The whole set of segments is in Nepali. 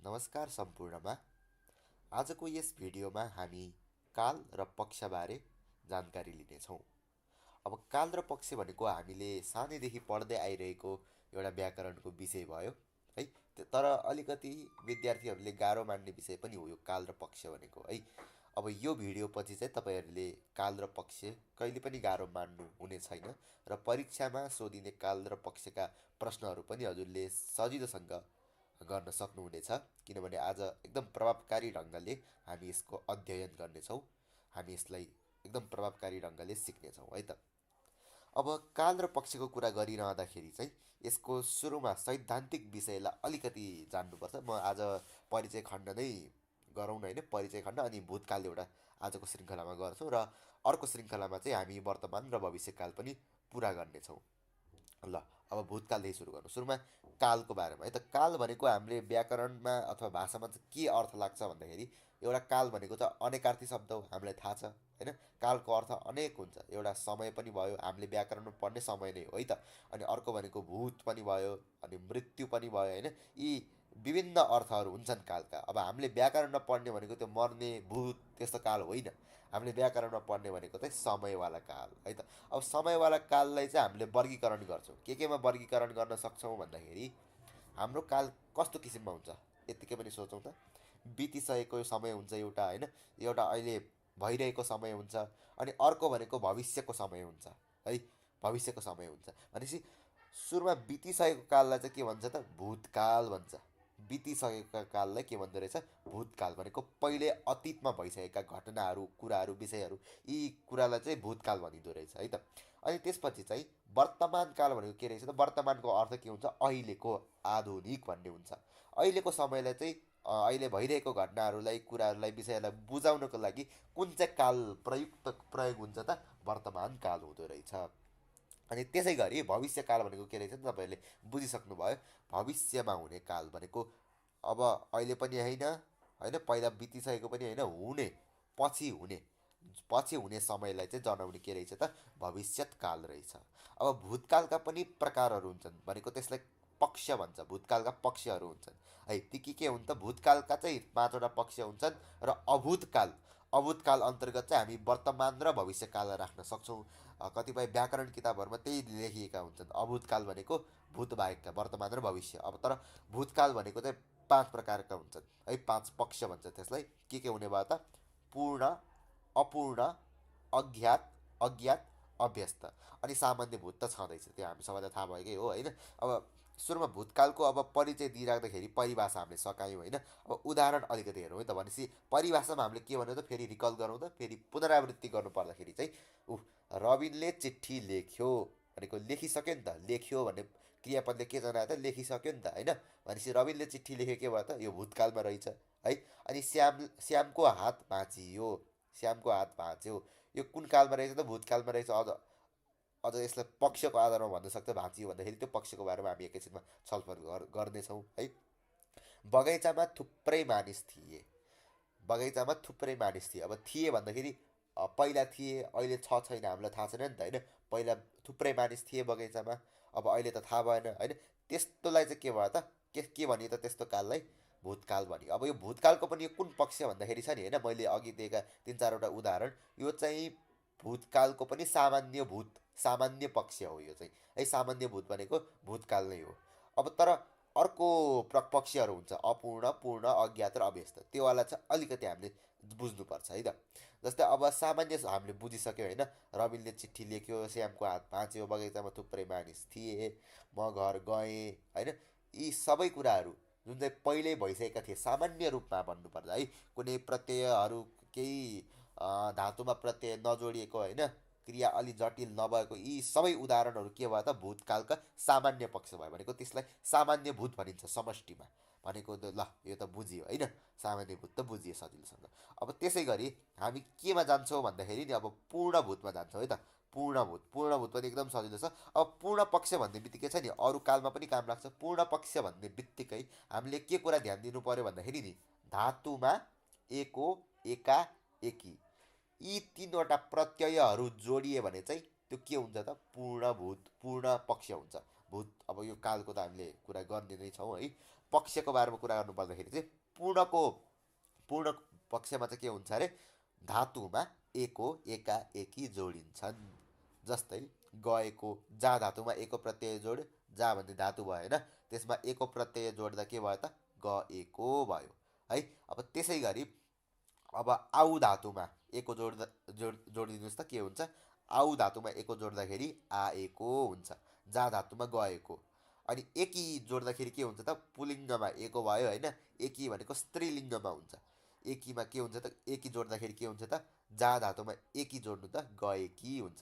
नमस्कार सम्पूर्णमा। आजको यस भिडियोमा हामी काल र पक्षबारे जानकारी लिनेछौँ। अब काल र पक्ष भनेको हामीले सानैदेखि पढ्दै आइरहेको एउटा व्याकरणको विषय भयो है। तर अलिकति विद्यार्थीहरूले गाह्रो मान्ने विषय पनि हो यो काल र पक्ष भनेको है। अब यो भिडियो पछि चाहिँ तपाईँहरूले काल र पक्ष कहिले पनि गाह्रो मान्नु हुने छैन र परीक्षामा सोधिने काल र पक्षका प्रश्नहरू पनि हजुरले सजिलोसँग गर्न सक्नुहुनेछ। किनभने आज एकदम प्रभावकारी ढङ्गले हामी यसको अध्ययन गर्नेछौँ, हामी यसलाई एकदम प्रभावकारी ढङ्गले सिक्नेछौँ है त। अब काल र पक्षको कुरा गरिरहँदाखेरि चाहिँ यसको सुरुमा सैद्धान्तिक विषयलाई अलिकति जान्नुपर्छ। म आज परिचय खण्ड नै गरौँ न होइन, परिचय खण्ड अनि भूतकाल एउटा आजको श्रृङ्खलामा गर्छौँ र अर्को श्रृङ्खलामा चाहिँ हामी वर्तमान र भविष्यकाल पनि पुरा गर्नेछौँ। ल अब भूतकालदेखि सुरु गर्नु। सुरुमा कालको बारेमा है त। काल भनेको हामीले व्याकरणमा अथवा भाषामा चाहिँ के अर्थ लाग्छ भन्दाखेरि एउटा काल भनेको चाहिँ अनेकार्थी शब्द हो, हामीलाई थाहा छ होइन। कालको अर्थ अनेक हुन्छ। एउटा समय पनि भयो, हामीले व्याकरणमा पढ्ने समय नै हो है त। अनि अर्को भनेको भूत पनि भयो, अनि मृत्यु पनि भयो होइन। यी विभिन्न अर्थहरू हुन्छन् कालका। अब हामीले व्याकरणमा पढ्ने भनेको त्यो मर्ने भूत त्यस्तो काल होइन। हामीले व्याकरणमा पढ्ने भनेको चाहिँ समयवाला काल है त। अब समयवाला काललाई चाहिँ हामीले वर्गीकरण गर्छौँ। केमा वर्गीकरण गर्न सक्छौँ भन्दाखेरि हाम्रो काल कस्तो किसिममा हुन्छ यत्तिकै पनि सोचौँ त। बितिसकेको समय हुन्छ एउटा होइन, एउटा अहिले भइरहेको समय हुन्छ, अनि अर्को भनेको भविष्यको समय हुन्छ है। भविष्यको समय हुन्छ भनेपछि सुरुमा बितिसकेको काललाई चाहिँ के भन्छ त, भूतकाल भन्छ। बितिसकेका काललाई के भन्दो रहेछ, भूतकाल भनेको पहिले अतीतमा भइसकेका घटनाहरू, कुराहरू, विषयहरू, यी कुरालाई चाहिँ भूतकाल भनिँदो रहेछ है त। अनि त्यसपछि चाहिँ वर्तमान काल भनेको के रहेछ त, वर्तमानको अर्थ के हुन्छ, अहिलेको, आधुनिक भन्ने हुन्छ। अहिलेको समयलाई चाहिँ अहिले भइरहेको घटनाहरूलाई, कुराहरूलाई, विषयहरूलाई बुझाउनको लागि कुन चाहिँ काल प्रयोग हुन्छ त, वर्तमान काल हुँदो रहेछ। अनि त्यसै गरी भविष्यकाल भनेको के रहेछ तपाईँहरूले बुझिसक्नुभयो। भविष्यमा हुने काल भनेको अब अहिले पनि होइन होइन, पहिला बितिसकेको पनि होइन, हुने, पछि हुने समयलाई चाहिँ जनाउने के रहेछ त, भविष्यत्काल रहेछ। अब भूतकालका पनि प्रकारहरू हुन्छन् भनेको त्यसलाई पक्ष भन्छ। भूतकालका पक्षहरू हुन्छन् है। ती के हुन् त, भूतकालका चाहिँ 5वटा पक्ष हुन्छन् र अभूतकाल अन्तर्गत चाहिँ हामी वर्तमान र भविष्यकाल राख्न सक्छौँ। कतिपय व्याकरण किताबहरूमा त्यही लेखिएका हुन्छन्। अभूतकाल भनेको भूतबाहेकका, वर्तमान र भविष्य। अब तर भूतकाल भनेको चाहिँ 5 प्रकारका हुन्छन् है, 5 पक्ष भन्छ त्यसलाई। के हुने भयो त, पूर्ण, अपूर्ण, अज्ञात, अज्ञात, अभ्यस्त अनि सामान्य भूत त छँदैछ, त्यो हामी सबैलाई थाहा भएकै हो होइन। अब सुरुमा भूतकालको अब परिचय दिइराख्दाखेरि परिभाषा हामीले सकायौँ होइन। अब उदाहरण अलिकति हेरौँ है त। भनेपछि परिभाषामा हामीले के भन्यो त, फेरि रिकल गरौँ त, फेरि पुनरावृत्ति गर्नु पर्दाखेरि चाहिँ रबिनले चिठी लेख्यो भनेको लेखिसक्यो नि त। लेख्यो भन्ने क्रियापदले के जनायो त, लेखिसक्यो नि त होइन। भनेपछि रबिनले चिठी लेख्यो के भयो त, यो भूतकालमा रहेछ है। अनि श्यामको हात भाँचियो, श्यामको हात भाँच्यो, यो कुन कालमा रहेछ त, भूतकालमा रहेछ। अझ अझ यसलाई पक्षको आधारमा भन्न सक्छ, भाँचियो भन्दाखेरि त्यो पक्षको बारेमा हामी एकैछिनमा छलफल गर्नेछौँ है। बगैँचामा थुप्रै मानिस थिए, बगैँचामा थुप्रै मानिस थिए। अब थिए भन्दाखेरि पहिला थिए, अहिले छैन हामीलाई थाहा छैन नि त होइन। पहिला थुप्रै मानिस थिए बगैँचामा, अब अहिले त थाहा भएन होइन। त्यस्तोलाई चाहिँ के भयो त, के भनियो त, त्यस्तो काललाई भूतकाल भनियो। अब यो भूतकालको पनि यो कुन पक्ष भन्दाखेरि छ नि होइन, मैले अघि दिएका 3-4वटा उदाहरण, यो चाहिँ भूतकालको पनि सामान्य पक्ष हो यो चाहिँ है। सामान्य भूत भनेको भूतकाल नै हो। अब तर अर्को पक्षहरू हुन्छ, अपूर्ण, पूर्ण, अज्ञात र अभ्यस्त। त्योवाला चाहिँ अलिकति हामीले बुझ्नुपर्छ है त। जस्तै अब सामान्य हामीले बुझिसक्यो होइन, रबिनले चिठी लेख्यो, श्यामको हात भाँच्यो, बगैँचामा थुप्रै मानिस थिए, म घर गएँ होइन। यी सबै कुराहरू जुन चाहिँ पहिल्यै भइसकेका थिए, सामान्य रूपमा भन्नुपर्दा है, कुनै प्रत्ययहरू केही धातुमा प्रत्यय नजोडिएको होइन, क्रिया अलि जटिल नभएको, यी सबै उदाहरणहरू के भयो त, भूतकालका सामान्य पक्ष भयो भनेको त्यसलाई सामान्य भूत भनिन्छ समष्टिमा भनेको त। ल यो त बुझियो होइन, सामान्य भूत त बुझियो सजिलोसँग। अब त्यसै गरी हामी केमा जान्छौँ भन्दाखेरि नि, अब पूर्ण भूतमा जान्छौँ है त। पूर्ण भूत पनि एकदम सजिलो छ। अब पूर्ण पक्ष भन्ने बित्तिकै छ नि, अरू कालमा पनि काम लाग्छ। पूर्ण पक्ष भन्ने बित्तिकै हामीले के कुरा ध्यान दिनु पऱ्यो भन्दाखेरि नि, धातुमा एको, एका, एकी, यी 3वटा प्रत्ययहरू जोडिए भने चाहिँ त्यो के हुन्छ त पूर्ण पक्ष हुन्छ। भूत अब यो कालको त हामीले कुरा गर्ने नै छौँ है। पक्षको बारेमा कुरा गर्नु पर्दाखेरि चाहिँ पूर्णको पूर्ण पक्षमा चाहिँ के हुन्छ अरे, धातुमा एको एकाएकी जोडिन्छन्। जस्तै गएको जा धातुमा एको प्रत्यय जोड, जा भन्ने धातु भयो होइन, त्यसमा एको प्रत्यय जोड्दा के भयो त गएको भयो है। अब त्यसै गरी अब आउ धातुमा एको जोडिदिनुहोस् त के हुन्छ, आउ धातुमा एको जोड्दाखेरि आएको हुन्छ, जा धातुमा गएको। अनि एकी जोड्दाखेरि के हुन्छ त, पुलिङ्गमा एको भयो होइन, एकी भनेको स्त्रीलिङ्गमा हुन्छ। एकीमा के हुन्छ त, एकी जोड्दाखेरि के हुन्छ त, जा धातुमा एकी जोड्नु त गएकी हुन्छ,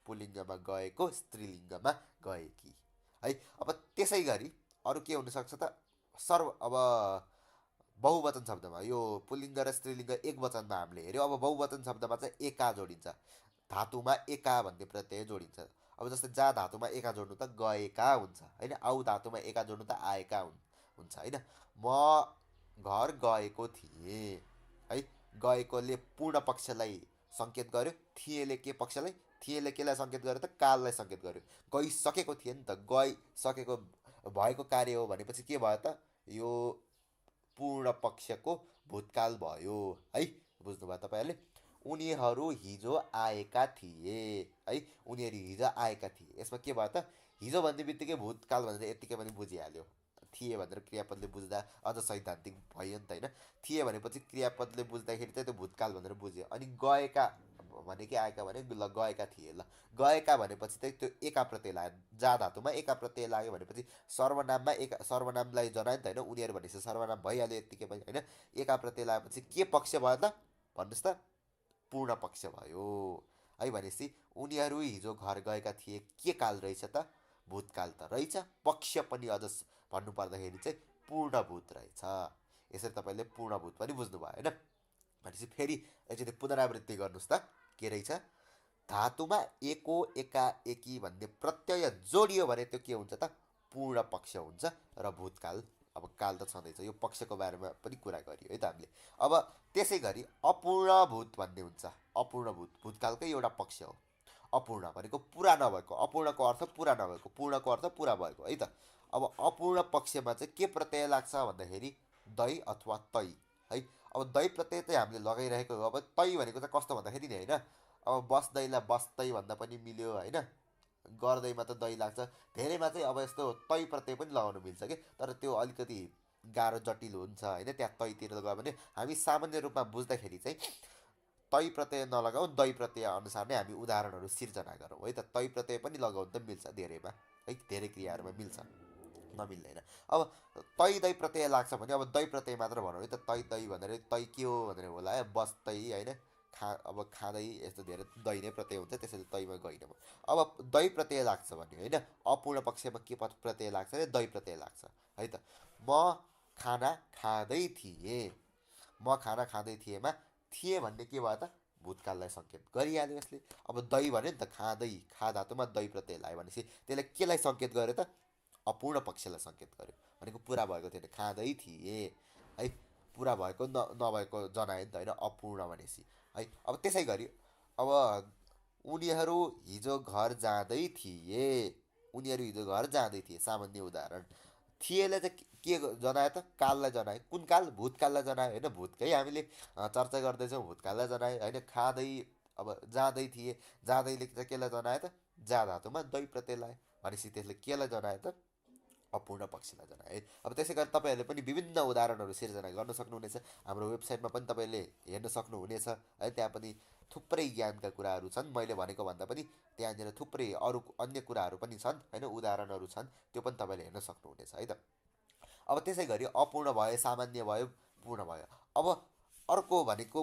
पुलिङ्गमा गएको स्त्रीलिङ्गमा गएकी है। अब त्यसै गरी अरू के हुनसक्छ त, अब बहुवचन शब्दमा यो पुल्लिङ्ग र स्त्रीलिङ्ग एक वचनमा हामीले हेऱ्यौँ। अब बहुवचन शब्दमा चाहिँ एका जोडिन्छ, धातुमा एका भन्ने प्रत्यय जोडिन्छ। अब जस्तै जा धातुमा एका जोड्नु त गएका हुन्छ होइन, आउ धातुमा एका जोड्नु त आएका हुन्छ होइन। म घर गएको थिएँ है, गएकोले पूर्ण पक्षलाई सङ्केत गर्यो, थिएले के पक्षलाई, थिएले केलाई सङ्केत गर्यो त काललाई सङ्केत गर्यो। गइसकेको थिएँ नि त, गइसकेको भएको कार्य हो भनेपछि के भयो त, यो पूर्ण पक्षको भूतकाल भयो है। बुझ्नुभयो तपाईँहरूले। उनीहरू हिजो आएका थिए है, उनीहरू हिजो आएका थिए, यसमा के भयो त, हिजो भन्ने बित्तिकै भूतकाल भनेर यत्तिकै पनि बुझिहाल्यो। थिए भनेर क्रियापदले बुझ्दा अझ सैद्धान्तिक भयो नि त होइन। थिए भनेपछि क्रियापदले बुझ्दाखेरि चाहिँ त्यो भूतकाल भनेर बुझ्यो। अनि गएका भने कि आएका भने ल गएका थिए, ल गएका भनेपछि चाहिँ त्यो एका प्रत्यय लाग्यो, जा धातुमा एका प्रत्यय लाग्यो भनेपछि सर्वनाममा सर्वनामलाई जनायो नि त होइन, उनीहरू भनेपछि सर्वनाम भइहाल्यो यत्तिकै पनि होइन। एका प्रत्यय लागेपछि के पक्ष भयो त भन्नुहोस् त, पूर्ण पक्ष भयो है। भनेपछि उनीहरू हिजो घर गएका थिए, के काल रहेछ त, भूतकाल त रहेछ, पक्ष पनि अझ भन्नु पर्दाखेरि चाहिँ पूर्णभूत रहेछ। यसरी तपाईँले पूर्णभूत पनि बुझ्नुभयो होइन। भनेपछि फेरि एकचोटि पुनरावृत्ति गर्नुहोस् त, के रहेछ, धातुमा एको एकाएकी भन्ने प्रत्यय जोडियो भने त्यो के हुन्छ त, पूर्ण पक्ष हुन्छ र भूतकाल, अब काल त छँदैछ, यो पक्षको बारेमा पनि कुरा गरियो है त हामीले। अब त्यसै गरी अपूर्णभूत भन्ने हुन्छ, अपूर्णभूत भूतकालकै एउटा पक्ष हो। अपूर्ण भनेको पुरा नभएको, अपूर्णको अर्थ पुरा नभएको, पूर्णको अर्थ पुरा भएको है त। अब अपूर्ण पक्षमा चाहिँ के प्रत्यय लाग्छ भन्दाखेरि दै अथवा तै है। अब दै प्रत्यय चाहिँ हामीले लगाइरहेको हो। अब तै भनेको चाहिँ कस्तो भन्दाखेरि नि होइन, अब बस्दैलाई बस्दै भन्दा पनि मिल्यो होइन, गर्दैमा त दै लाग्छ, धेरैमा चाहिँ अब यस्तो तै प्रत्यय पनि लगाउनु मिल्छ कि, तर त्यो अलिकति गाह्रो जटिल हुन्छ होइन। त्यहाँ तैतिर गयो भने हामी सामान्य रूपमा बुझ्दाखेरि चाहिँ तै प्रत्यय नलगाउँ, दै प्रत्यय अनुसार नै हामी उदाहरणहरू सिर्जना गरौँ है त। तै प्रत्यय पनि लगाउनु त मिल्छ धेरैमा है, धेरै क्रियाहरूमा मिल्छ, नमिल्दैन। अब तै दै प्रत्यय लाग्छ भने अब दै प्रत्यय मात्र भनौँ है त, तै तै भनेर तै के हो भनेर होला है, बस्दै होइन, अब खाँदै, यस्तो धेरै दै नै प्रत्यय हुन्छ, त्यसैले तैमा गइनँ। अब दै प्रत्यय लाग्छ भने होइन, अपूर्ण पक्षमा के प्रत्यय लाग्छ अरे, दै प्रत्यय लाग्छ है त। म खाना खाँदै थिएँ, म खाना खाँदै थिएँमा थिएँ भन्ने के भयो त, भूतकाललाई सङ्केत गरिहाल्यो यसले। अब दै भन्यो नि त, खाँदै, खा धातुमा दै प्रत्यय लाग्यो भनेपछि त्यसले केलाई सङ्केत गर्यो त, अपूर्ण पक्षलाई सङ्केत गर्यो, भनेको पुरा भएको थिएन, खाँदै थिए है, पुरा भएको नभएको जनायो नि त होइन, अपूर्ण भनेपछि है। अब त्यसै गरी अब उनीहरू हिजो घर जाँदै थिए, उनीहरू हिजो घर जाँदै थिए, सामान्य उदाहरण। थिएले चाहिँ के जनायो त, काललाई जनायो, कुन काल, भूतकाललाई जनायो होइन, भूतकै हामीले चर्चा गर्दैछौँ, भूतकाललाई जनायो होइन। खाँदै, अब जाँदै थिए, जाँदैले चाहिँ केलाई जनायो त, जा धातुमा दै प्रत्यय लाग्यो भनेपछि त्यसले केलाई जनायो त, अपूर्ण पक्षलाई जनायो है। अब त्यसै गरी तपाईँहरूले पनि विभिन्न उदाहरणहरू सिर्जना गर्न सक्नुहुनेछ, हाम्रो वेबसाइटमा पनि तपाईँले हेर्न सक्नुहुनेछ है। त्यहाँ पनि थुप्रै ज्ञानका कुराहरू छन्, मैले भनेको भन्दा पनि त्यहाँनिर थुप्रै अरू अन्य कुराहरू पनि छन् होइन, उदाहरणहरू छन्, त्यो पनि तपाईँले हेर्न सक्नुहुनेछ है त। अब त्यसै गरी अपूर्ण भयो, सामान्य भयो, पूर्ण भयो। अब अर्को भनेको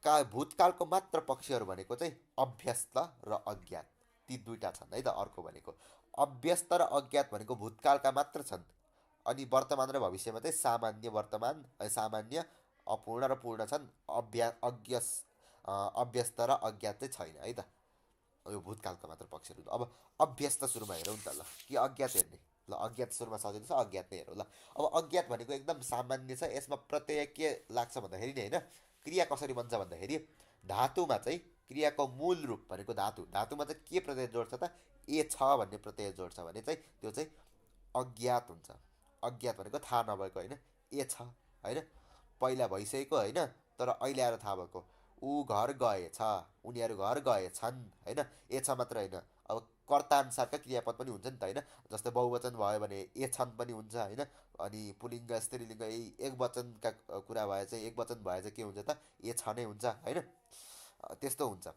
भूतकालको मात्र पक्षहरू भनेको चाहिँ अभ्यस्त र अज्ञात, ती दुईवटा छन् है त। अर्को भनेको अभ्यस्त र अज्ञात भनेको भूतकालका मात्र छन्, अनि वर्तमान र भविष्यमा चाहिँ सामान्य, वर्तमान सामान्य, अपूर्ण र पूर्ण छन्। अभ्यस्त र अज्ञात चाहिँ छैन है त, यो भूतकालका मात्र पक्षहरू। अब अभ्यस्त सुरुमा हेरौँ नि त, ल कि अज्ञात हेर्ने, ल अज्ञात सुरुमा सजिलो छ, अज्ञात नै हेरौँ ल। अब अज्ञात भनेको एकदम सामान्य छ, यसमा प्रत्यय के लाग्छ भन्दाखेरि नि होइन, क्रिया कसरी बन्छ भन्दाखेरि धातुमा चाहिँ क्रियाको मूल रूप भनेको धातु, धातुमा चाहिँ के प्रत्यय जोड्छ त, ए छ भन्ने प्रत्यय जोड्छ भने चाहिँ त्यो चाहिँ अज्ञात हुन्छ। अज्ञात भनेको थाहा नभएको होइन, ए छ होइन, पहिला भइसकेको होइन, तर अहिले आएर थाहा भएको। ऊ घर गएछ, उनीहरू घर गएछन् होइन, ए छ मात्र होइन, अब कर्ताअनुसारका क्रियापद पनि हुन्छ नि त होइन। जस्तै बहुवचन भयो भने ए छन् पनि हुन्छ होइन, अनि पुल्लिङ्ग स्त्रीलिङ्ग यही एक वचनका कुरा भए चाहिँ, एक वचन भए चाहिँ के हुन्छ त, ए छ नै हुन्छ होइन। त्यस्तो हुन्छ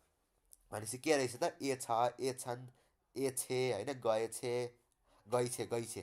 भनेपछि के रहेछ त, ए छ, ए छन्, ए छे होइन, गएछे, गइछे, गइछे,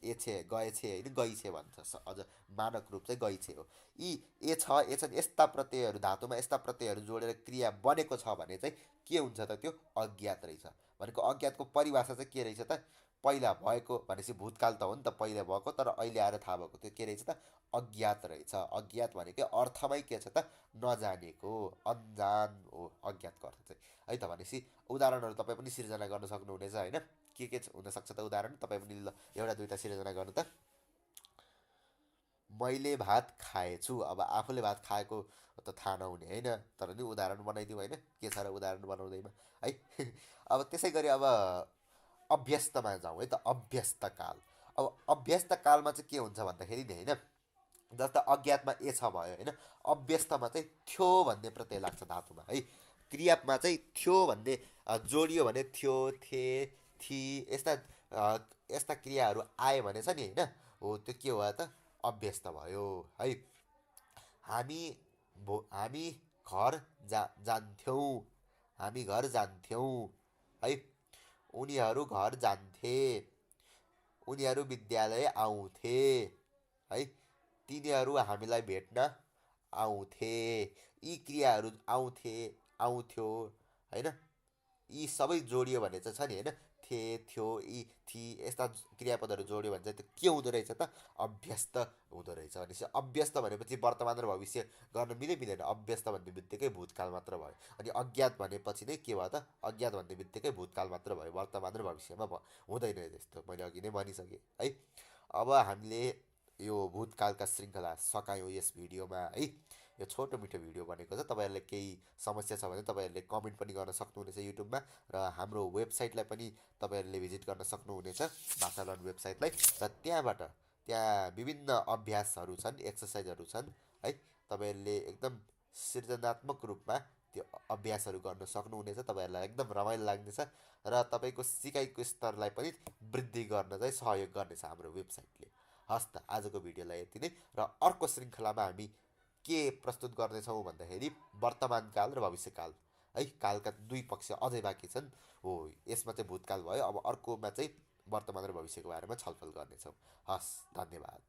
ए छे गएछे होइन, गइछे भन्छ अझ मानक रूप चाहिँ गइछे हो। यी ए छ, ए छन् यस्ता प्रत्ययहरू, धातुमा यस्ता प्रत्ययहरू जोडेर क्रिया बनेको छ भने चाहिँ के हुन्छ त, त्यो अज्ञात रहेछ। भनेको अज्ञातको परिभाषा चाहिँ के रहेछ त, पहिला भएको भनेपछि भूतकाल त हो नि त, पहिला भएको तर अहिले आएर थाहा भएको, त्यो के रहेछ त, अज्ञात रहेछ। अज्ञात भनेकै अर्थमै के छ त, नजानेको, अन्जान हो अज्ञातको अर्थ चाहिँ है त। भनेपछि उदाहरणहरू तपाईँ पनि सिर्जना गर्न सक्नुहुनेछ होइन। के हुनसक्छ त उदाहरण, तपाईँ पनि ल एउटा दुईवटा सिर्जना गर्नु त। मैले भात खाएछु, अब आफूले भात खाएको त थाहा नहुने होइन, तर नि उदाहरण बनाइदिउँ होइन, के छ र उदाहरण बनाउँदैमा है। अब त्यसै गरी अब अभ्यस्तमा जाउँ है त, अभ्यस्त काल। अब अभ्यस्त कालमा चाहिँ के हुन्छ भन्दाखेरि नि होइन, जस्तो अज्ञातमा ए छ भयो होइन, अभ्यस्तमा चाहिँ थ्यो भन्ने प्रत्यय लाग्छ धातुमा है। क्रियामा चाहिँ थ्यो भन्ने जोडियो भने थ्यो, थे, थी यस्ता यस्ता क्रियाहरू आयो भने छ नि होइन, हो त्यो के भयो त, अभ्यस्त भयो है। हामी हामी घर जान्थ्यौँ, हामी घर जान्थ्यौँ है। उनीहरू घर जान्थे, उनीहरू विद्यालय आउँथे है। तिनीहरू हामीलाई भेट्न आउँथे, यी क्रियाहरू आउँथे, आउँथ्यो होइन, यी सबै जोडियो भने चाहिँ छ नि होइन, थे, थ्यो, यी, थी यस्ता क्रियापदहरू जोड्यो भने चाहिँ त्यो के हुँदो रहेछ त, अभ्यस्त हुँदो रहेछ। भनेपछि अभ्यस्त भनेपछि वर्तमान र भविष्य गर्न मिलेन, अभ्यस्त भन्ने बित्तिकै भूतकाल मात्र भयो। अनि अज्ञात भनेपछि नै के भयो त, अज्ञात भन्ने बित्तिकै भूतकाल मात्र भयो, वर्तमान र भविष्यमा हुँदैन जस्तो मैले अघि नै भनिसकेँ है। अब हामीले यो भूतकालका श्रृङ्खला सकायौँ यस भिडियोमा है। यो छोटो मिठो भिडियो बनेको छ, तपाईँहरूले केही समस्या छ भने तपाईँहरूले कमेन्ट पनि गर्न सक्नुहुनेछ युट्युबमा, र हाम्रो वेबसाइटलाई पनि तपाईँहरूले भिजिट गर्न सक्नुहुनेछ, भाषा लर्न वेबसाइटलाई। र त्यहाँ विभिन्न अभ्यासहरू छन्, एक्सर्साइजहरू छन् है। तपाईँहरूले एकदम सृजनात्मक रूपमा त्यो अभ्यासहरू गर्न सक्नुहुनेछ, तपाईँहरूलाई एकदम रमाइलो लाग्नेछ, र तपाईँको सिकाइको स्तरलाई पनि वृद्धि गर्न चाहिँ सहयोग गर्नेछ हाम्रो वेबसाइटले। हस् त, आजको भिडियोलाई यति नै, र अर्को श्रृङ्खलामा हामी के प्रस्तुत गर्नेछौँ भन्दाखेरि वर्तमान काल र भविष्यकाल है, कालका दुई पक्ष अझै बाँकी छन् हो। यसमा चाहिँ भूतकाल भयो, अब अर्कोमा चाहिँ वर्तमान र भविष्यको बारेमा छलफल गर्नेछौँ। हस्, धन्यवाद।